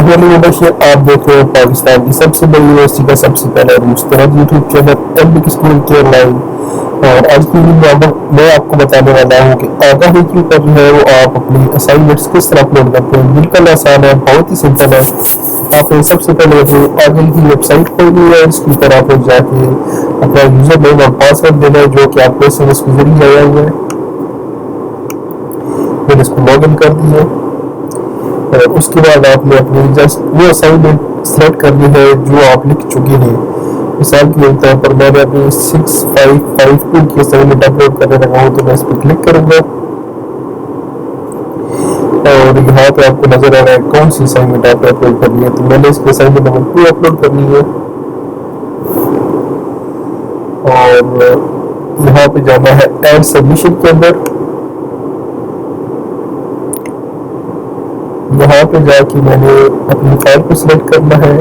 वाली मुबशिर, आप देख रहे हैं पाकिस्तान की सबसे बड़ी यूनिवर्सिटी का सबसे पहला मुस्तरद यूट्यूब चैनल एमबी स्कूल के ऑनलाइन। और आज की वीडियो में मैं आपको बताने वाला हूँ कि आगाही के ऊपर जो है वो आप अपनी असाइनमेंट्स किस तरह अपलोड करते हैं। बिल्कुल आसान है, बहुत ही सिंपल है। आपने सबसे पहले अपनी आगाही की वेबसाइट खोलनी है, इसके ऊपर आप जाके अपना यूजर नेम और पासवर्ड देना है जो कि आपको SMS के जरिए आया हुआ है। मैंने इसको लॉग इन कर दिया और उसके बाद आपने अपनी जस्ट वो असाइनमेंट सेलेक्ट करनी है जो आप लिख चुके हैं। मिसाल के तौर पर मैंने अपनी 6552 की असाइनमेंट अपलोड करने लगा हूँ, तो मैं इस पर क्लिक करूँगा और यहाँ पे आपको नजर आ रहा है कौन सी असाइनमेंट आपने अपलोड करनी है। तो मैंने इसकी असाइनमेंट नंबर 2 अपलोड करनी है और यहाँ पे जाना है ऐड सबमिशन के अंदर। यहाँ पे जाके मैंने अपनी फाइल को सिलेक्ट करना है,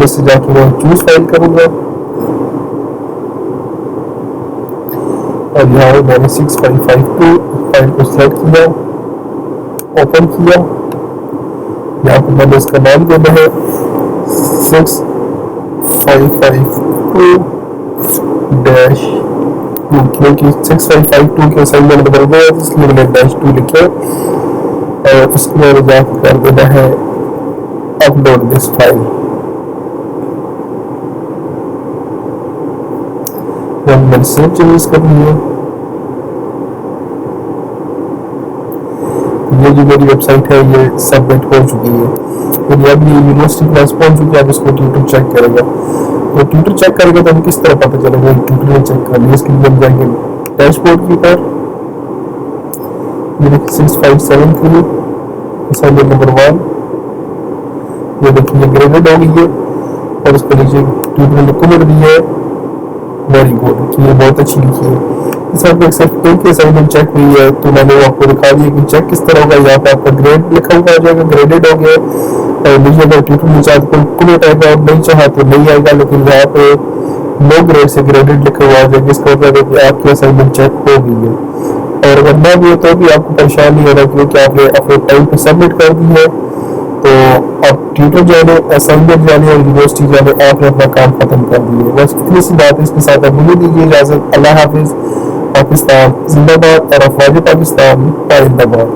इससे जाके मैं चूज फाइल करूंगा और यहाँ पे मैंने 6552 फाइल को सिलेक्ट किया, ओपन किया। यहाँ पे मैंने इसका नाम देना है 6552-2, क्योंकि 6552 के असाइनमेंट नंबर 2 है इसलिए मैंने -2 लिखे और उसको मैंने जाकर कर देना है अपलोड दिस फाइल। मैंने सेव चेंजेस करनी है। ये जो मेरी वेबसाइट है ये सबमिट हो चुकी है। यदि अब ये यूनिवर्सिटी क्लास पहुंच चुकी है, आप इसको ट्यूटर चेक करेगा। तो ट्यूटर चेक करेगा तो हम किस तरह पता चलेगा ट्यूटर ने चेक कर लिया। इसके लिए हम जाएंगे डैशबोर्ड के ऊपर, ये देखिए 657 असाइनमेंट नंबर 1, ये देखिए ग्रेडेड हो गई है और उसके नीचे ट्यूटर ने कमेंट दी है वेरी गुड कि ये बहुत अच्छी लिखी है। इस पर सिर्फ एक असाइनमेंट चेक हुई है तो मैंने आपको दिखा दिया कि चेक किस तरह होगा। यहाँ पे आपका ग्रेड लिखा हुआ आ जाएगा, ग्रेडेड हो गया और नीचे अगर ट्यूटर में चाहते कोई कमेंट आएगा और नहीं चाहा तो नहीं आएगा, लेकिन यहाँ पे नो ग्रेड से ग्रेडेड लिखा हुआ आ जाएगा। इसका मतलब है कि आपकी असाइनमेंट चेक हो गई है और अगर ना भी हो तो भी आपको परेशान नहीं होना क्योंकि आपने अपने टाइम पे सबमिट कर दी है। तो अब ट्यूटर जाने, असाइनमेंट जाने और यूनिवर्सिटी जाने आपने अपना काम खत्म कर दिया। बस इतनी सी बात है। इसके साथ अब मुझे दीजिए इजाजत। अल्लाह हाफिज। पाकिस्तान जिंदाबाद और अफवाज पाकिस्तान पाइंदाबाद।